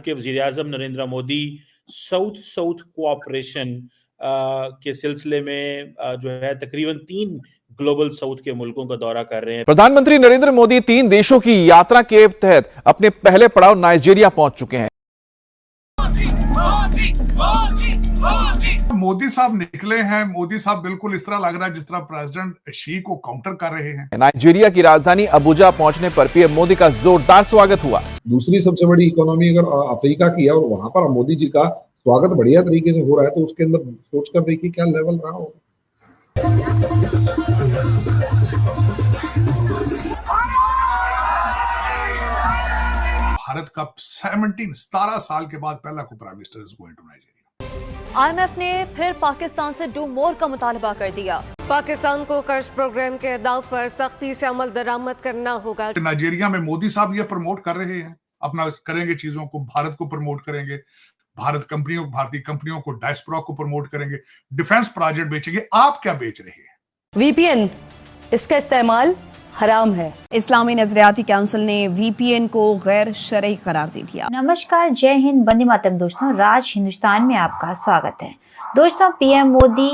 के वज़ीर-ए-आज़म Narendra Modi south south cooperation के सिलसिले में जो है तकरीबन 3 ग्लोबल साउथ के मुल्कों का दौरा कर रहे हैं। प्रधानमंत्री नरेंद्र मोदी 3 देशों की यात्रा के तहत अपने पहले पड़ाव नाइजीरिया पहुंच चुके हैं। मोदी साहब निकले हैं। मोदी साहब बिल्कुल इस तरह लग रहा है जिस तरह प्रेसिडेंट शी को काउंटर कर रहे हैं। नाइजीरिया की राजधानी अबुजा पहुंचने पर पीएम मोदी का जोरदार स्वागत हुआ। दूसरी सबसे बड़ी इकोनॉमी अगर अफ्रीका की है और वहां पर मोदी जी का स्वागत बढ़िया तरीके से हो रहा है, तो उसके अंदर सोचकर देखिए क्या लेवल रहा होगा। भारत का 17 साल के बाद पहला को prime minister is going to Nigeria. IMF ने फिर पाकिस्तान से डू मोर का मुतालबा कर दिया। पाकिस्तान को कर्ज प्रोग्राम के अहदाफ पर सख्ती से अमल दरामद करना होगा। नाइजीरिया में मोदी साहब ये प्रमोट कर रहे हैं, अपना करेंगे चीजों को, भारत को प्रमोट करेंगे, भारतीय कंपनियों को, डायस्पोरा को प्रमोट करेंगे, डिफेंस प्रोजेक्ट बेचेंगे। आप क्या बेच रहे हैं? VPN, इसका इस्तेमाल हराम है। इस्लामी नजरियाती काउंसिल ने VPN को गैर शरई करार दे दिया। नमस्कार, जय हिंद, वंदे मातरम। दोस्तों, राज हिंदुस्तान में आपका स्वागत है। दोस्तों, पीएम मोदी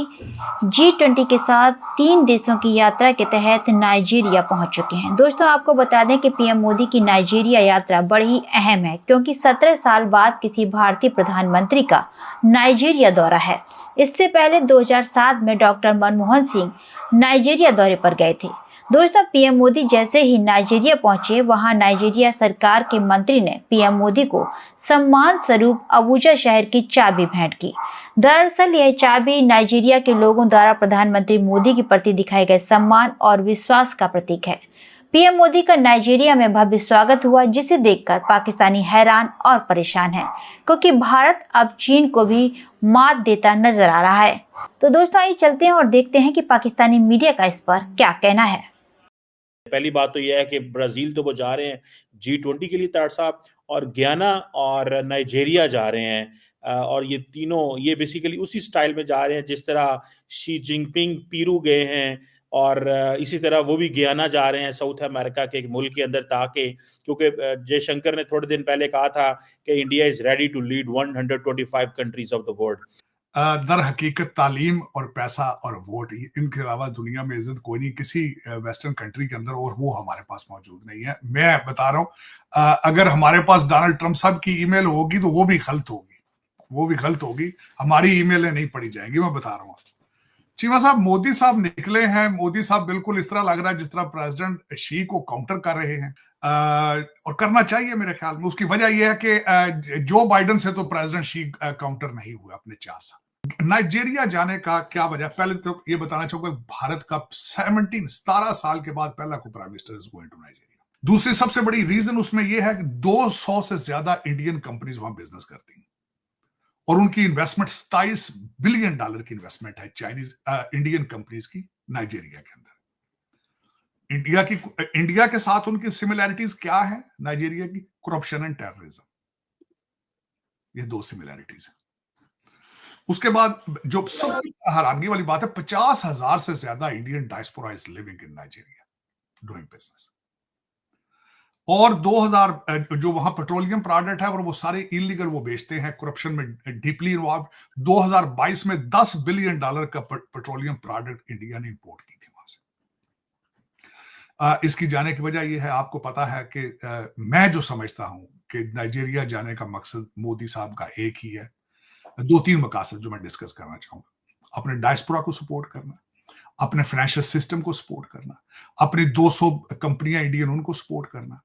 G20 के साथ 3 देशों की यात्रा के तहत नाइजीरिया पहुंच चुके हैं। दोस्तों, आपको बता दें कि पीएम मोदी की नाइजीरिया यात्रा बड़ी ही अहम है, क्योंकि 17 साल बाद किसी भारतीय प्रधानमंत्री का नाइजीरिया दौरा है। इससे पहले 2007 में डॉक्टर मनमोहन सिंह नाइजीरिया दौरे पर गए थे। दोस्तों, पीएम मोदी जैसे ही नाइजीरिया पहुंचे, वहां नाइजीरिया सरकार के मंत्री ने पीएम मोदी को सम्मान स्वरूप अबुजा शहर की चाबी भेंट की। दरअसल यह चाबी नाइजीरिया के लोगों द्वारा प्रधानमंत्री मोदी के प्रति दिखाए गए सम्मान और विश्वास का प्रतीक है। पीएम मोदी का नाइजीरिया में भव्य स्वागत हुआ, जिसे देखकर पाकिस्तानी हैरान और परेशान है, क्योंकि भारत अब चीन को भी मात देता नजर आ रहा है। तो दोस्तों, आइए चलते हैं और देखते हैं कि पाकिस्तानी मीडिया का इस पर क्या कहना है। पहली बात तो यह है कि ब्राजील तो वो जा रहे हैं G20 के लिए तार साहब, और गयाना और नाइजीरिया जा रहे हैं, और ये तीनों ये बेसिकली उसी स्टाइल में जा रहे हैं जिस तरह शी जिनपिंग पीरू गए हैं, और इसी तरह वो भी गयाना जा रहे हैं, साउथ अमेरिका के एक मुल्क के अंदर, ताकि क्योंकि जयशंकर ने थोड़े दिन पहले कहा था कि India is ready to lead 125 countries of the world. दर हकीकत तालीम और पैसा और वोट, इनके अलावा दुनिया में इज्जत कोई नहीं किसी वेस्टर्न कंट्री के अंदर, और वो हमारे पास मौजूद नहीं है। मैं बता रहा हूँ, अगर हमारे पास डोनाल्ड ट्रंप साहब की ईमेल होगी तो वो भी गलत होगी, हमारी ईमेलें नहीं पढ़ी जाएंगी। मैं बता रहा हूँ चीमा साहब, मोदी साहब निकले हैं। मोदी साहब बिल्कुल इस तरह लग रहा है जिस तरह प्रेसिडेंट शी को काउंटर कर रहे हैं, और करना चाहिए मेरे ख्याल में। उसकी वजह यह है कि जो बाइडेन से तो प्रेसिडेंट शी काउंटर नहीं हुआ अपने 4 साल। नाइजीरिया जाने का क्या वजह? पहले तो ये बताना चाहूंगा, भारत का 17 साल के बाद पहला को prime minister is going to Nigeria. दूसरी सबसे बड़ी रीजन उसमें यह है कि 200 से ज्यादा इंडियन कंपनीज वहां बिजनेस करती हैं, और उनकी इन्वेस्टमेंट $27 बिलियन की इन्वेस्टमेंट है चाइनीज इंडियन कंपनीज की नाइजीरिया के अंदर। इंडिया के साथ उनकी सिमिलैरिटीज क्या है नाइजीरिया की? करप्शन एंड टेररिज्म, ये 2 सिमिलैरिटीज है। उसके बाद जो सबसे हैरानगी वाली बात है, 50,000 से ज्यादा Indian diaspora is living in Nigeria doing business, और 2000 जो वहां पेट्रोलियम प्रोडक्ट है और वो सारे इलीगल वो बेचते हैं, करप्शन में डीपली इन्वॉल्व। 2022 में $10 बिलियन का पेट्रोलियम प्रोडक्ट इंडिया ने इंपोर्ट की थी वहां से। इसकी जाने की वजह यह है, आपको पता है कि मैं जो समझता हूं कि नाइजीरिया जाने का मकसद मोदी साहब का एक ही है, 2-3 मकासद जो मैं डिस्कस करना चाहूंगा। अपने डायस्पोरा को सपोर्ट करना, अपने फाइनेंशियल सिस्टम को सपोर्ट करना, अपनी 200 कंपनियां इंडियन उनको सपोर्ट करना,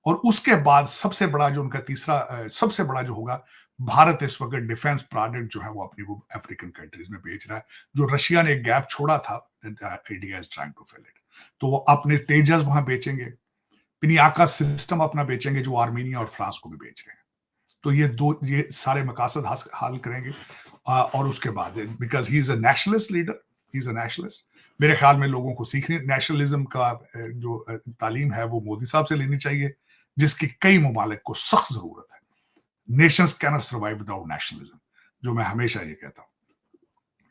और उसके बाद सबसे बड़ा जो उनका तीसरा सबसे बड़ा जो होगा, भारत इस वक्त डिफेंस प्रोडक्ट जो है वो अपनी वो अफ्रीकन कंट्रीज में बेच रहा है। जो रशिया ने एक गैप छोड़ा था, India is trying to fill it, तो वो अपने तेजस वहां बेचेंगे, पिनियाका सिस्टम अपना बेचेंगे जो आर्मीनिया और फ्रांस को भी बेच रहे हैं। तो ये सारे मकासद हासिल करेंगे, और उसके बाद because he is a nationalist leader, he is a nationalist. मेरे ख्याल में लोगों को सीखने नेशनलिज्म का जो तालीम है वो मोदी साहब से लेनी चाहिए, जिसकी कई ममालिक को सख्त जरूरत है। Nations cannot survive without nationalism, जो मैं हमेशा ये कहता हूं।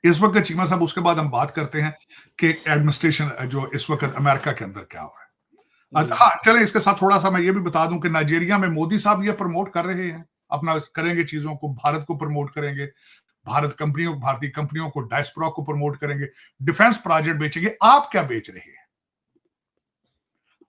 इस वक्त चीमा साहब, उसके बाद हम बात करते हैं कि एडमिनिस्ट्रेशन जो इस वक्त अमेरिका के अंदर क्या हो रहा है। हाँ, चले इसके साथ थोड़ा सा मैं ये भी बता दूं कि नाइजीरिया में मोदी साहब ये प्रमोट कर रहे हैं अपना करेंगे, चीजों को, भारत को प्रमोट करेंगे, भारतीय कंपनियों को, डायस्पोरा को प्रमोट करेंगे, डिफेंस प्रोजेक्ट बेचेंगे। आप क्या बेच रहे हैं?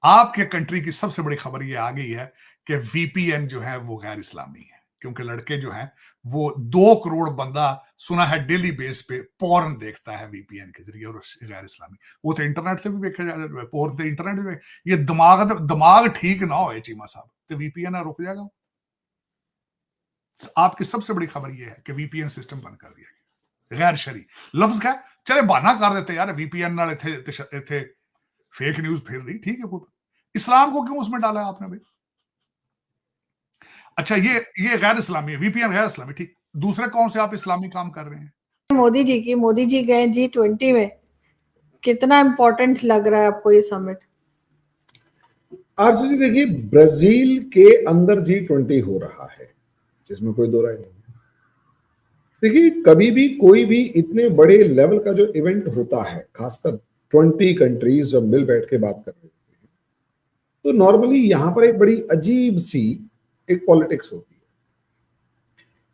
आपके कंट्री की सबसे बड़ी खबर ये आ गई है कि वीपीएन जो है वो गैर इस्लामी है, क्योंकि लड़के जो हैं वो 2 करोड़ बंदा सुना है डेली बेस पे पोर्न देखता है वीपीएन के जरिए, और गैर इस्लामी वो तो इंटरनेट से भी देखा जा, पोर्न तो इंटरनेट से। ये दिमाग ठीक ना हो चीमा साहब, तो वीपीएन रुक जाएगा। आपकी सबसे बड़ी खबर ये है कि वीपीएन सिस्टम बंद कर दिया गया। गैर शरी लफ्ज क्या, चले बहाना कर देते यार, वीपीएन नाल इथे फेक न्यूज फिर रही, ठीक है, इस्लाम को क्यों उसमें डाला आपने भाई? अच्छा, ये गैर इस्लामी है, वीपीएन गैर इस्लामी, ठीक। दूसरे कौन से आप इस्लामी काम कर रहे हैं? मोदी जी गए G20 में, कितना इंपॉर्टेंट लग रहा है आपको ये समिट? आरसी जी देखिए, ब्राजील के अंदर G20 हो रहा है, जिसमें कोई दो राय नहीं है। देखिए, कभी भी कोई भी इतने बड़े लेवल का जो इवेंट होता है, खासकर 20 कंट्रीज जब मिल बैठ के बात कर रहे हैं, तो नॉर्मली यहां पर एक बड़ी अजीब सी एक पॉलिटिक्स होती है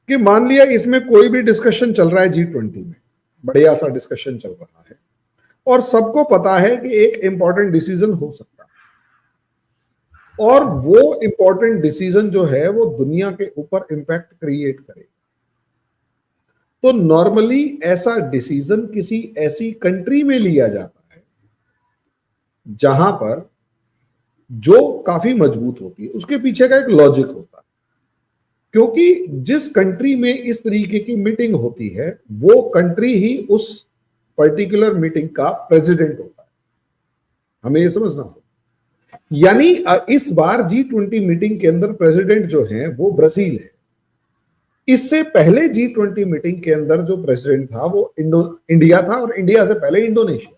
कि मान लिया इसमें कोई भी डिस्कशन चल रहा है G20 में, बढ़िया सा डिस्कशन चल रहा है, और सबको पता है कि एक इंपॉर्टेंट डिसीजन हो सकता है, और वो इंपॉर्टेंट डिसीजन जो है वो दुनिया के ऊपर इंपैक्ट क्रिएट करे। तो नॉर्मली ऐसा डिसीजन किसी ऐसी कंट्री में लिया जाता है जहां पर जो काफी मजबूत होती है, उसके पीछे का एक लॉजिक होता है, क्योंकि जिस कंट्री में इस तरीके की मीटिंग होती है वो कंट्री ही उस पर्टिकुलर मीटिंग का प्रेसिडेंट होता है, हमें ये समझना होगा। यानी इस बार G20 मीटिंग के अंदर प्रेसिडेंट जो है वो ब्राजील है। इससे पहले G20 मीटिंग के अंदर जो प्रेसिडेंट था वो इंडिया था, और इंडिया से पहले इंडोनेशिया।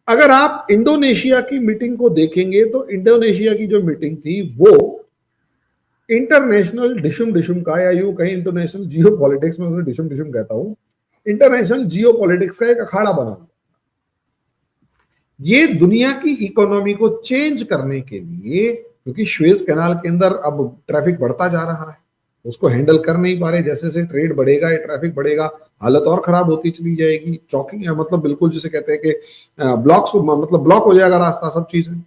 अगर आप इंडोनेशिया की मीटिंग को देखेंगे तो इंडोनेशिया की जो मीटिंग थी वो इंटरनेशनल डिशुम का, या यूं कहीं इंटरनेशनल जियो पॉलिटिक्स में, उसे डिशुम कहता हूं, इंटरनेशनल जियो पॉलिटिक्स का एक अखाड़ा बना हुआ। ये दुनिया की इकोनॉमी को चेंज करने के लिए, क्योंकि सुएज कैनाल के अंदर अब ट्रैफिक बढ़ता जा रहा है, उसको हैंडल कर नहीं पा रहे, जैसे जैसे ट्रेड बढ़ेगा, ये ट्रैफिक बढ़ेगा, हालत और खराब होती चली जाएगी। चौकिंग मतलब बिल्कुल जिसे कहते हैं कि ब्लॉक हो जाएगा रास्ता, सब चीजें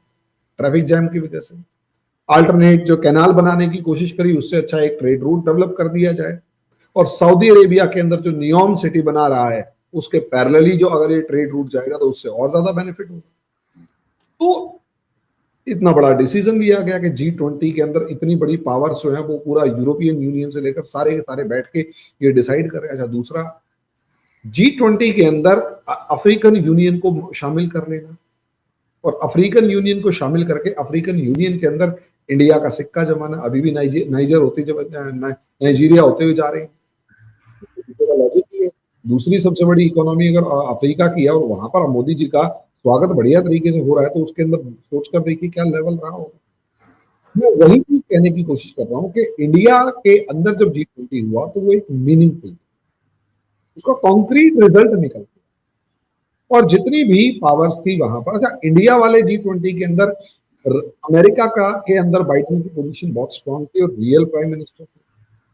ट्रैफिक जैम की वजह से। अल्टरनेट जो कैनाल बनाने की कोशिश करी, उससे अच्छा एक ट्रेड रूट डेवलप कर दिया जाए, और सऊदी अरेबिया के अंदर जो नियोम सिटी बना रहा है उसके पैरेलली जो अगर ये ट्रेड रूट जाएगा तो उससे और ज्यादा बेनिफिट होगा। तो इतना बड़ा डिसीजन लिया गया कि G20 के अंदर इतनी बड़ी पावर्स जो है वो पूरा यूरोपियन यूनियन से लेकर सारे के सारे बैठ के ये डिसाइड कर रहे हैं। अच्छा, दूसरा, G20 के अंदर अफ्रीकन यूनियन को शामिल कर लेना, और अफ्रीकन यूनियन को शामिल करके अफ्रीकन यूनियन के अंदर इंडिया का सिक्का जमाना, अभी भी नाइजीरिया होते हुए जा रहे हैं। लॉजिक ये, दूसरी सबसे बड़ी इकोनॉमी अगर अफ्रीका की है और वहां पर मोदी जी का स्वागत बढ़िया तरीके से हो रहा है, तो उसके अंदर सोच कर देखिए क्या लेवल रहा होगा। मैं वही चीज कहने की कोशिश कर रहा हूँ कि इंडिया के अंदर जब G20 हुआ तो वो एक मीनिंगफुल, उसका कॉन्क्रीट रिजल्ट निकल गया, और जितनी भी पावर्स थी वहां पर। अच्छा, इंडिया वाले G20 के अंदर अमेरिका के अंदर बाइडेन की पोजीशन बहुत स्ट्रांग थी और रियल प्राइम मिनिस्टर थे,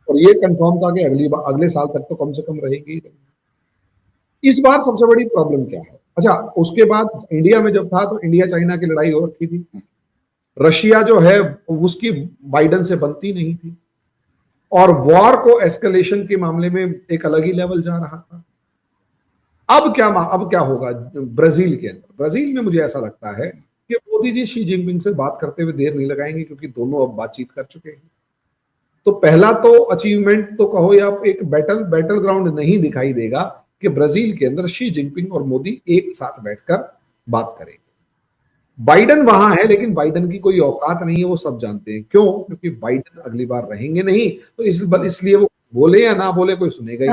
और ये कंफर्म था कि अगले साल तक तो कम से कम रहेंगे। इस बार सबसे बड़ी प्रॉब्लम क्या है? अच्छा, उसके बाद इंडिया में जब था तो इंडिया चाइना की लड़ाई हो रखी थी, रशिया जो है उसकी बाइडेन से बनती नहीं थी, और वॉर को एस्केलेशन के मामले में एक अलग ही लेवल जा रहा था। अब क्या होगा ब्राजील के अंदर? ब्राजील में मुझे ऐसा लगता है कि मोदी जी शी जिनपिंग से बात करते हुए देर नहीं लगाएंगे, क्योंकि दोनों अब बातचीत कर चुके हैं। तो पहला तो अचीवमेंट तो कहो या एक बैटल ग्राउंड नहीं दिखाई देगा कि ब्राजील के अंदर शी जिनपिंग और मोदी एक साथ बैठकर बात करेंगे। बाइडेन वहां है, लेकिन बाइडेन की कोई औकात नहीं है, वो सब जानते हैं। क्यों? क्योंकि बाइडेन अगली बार रहेंगे नहीं, तो इसलिए वो बोले या ना बोले कोई सुनेगा ही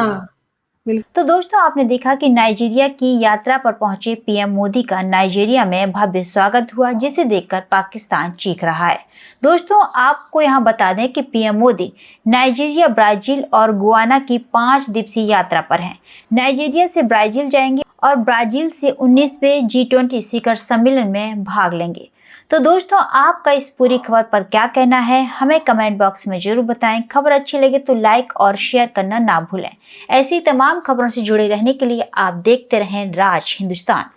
नहीं। तो दोस्तों, आपने देखा कि नाइजीरिया की यात्रा पर पहुंचे पीएम मोदी का नाइजीरिया में भव्य स्वागत हुआ, जिसे देखकर पाकिस्तान चीख रहा है। दोस्तों, आपको यहां बता दें कि पीएम मोदी नाइजीरिया, ब्राजील और गुयाना की 5 दिवसीय यात्रा पर हैं। नाइजीरिया से ब्राजील जाएंगे और ब्राजील से 19वें G20 शिखर सम्मेलन में भाग लेंगे। तो दोस्तों आपका इस पूरी खबर पर क्या कहना है, हमें कमेंट बॉक्स में जरूर बताएं। खबर अच्छी लगे तो लाइक और शेयर करना ना भूलें। ऐसी तमाम खबरों से जुड़े रहने के लिए आप देखते रहें राज हिंदुस्तान।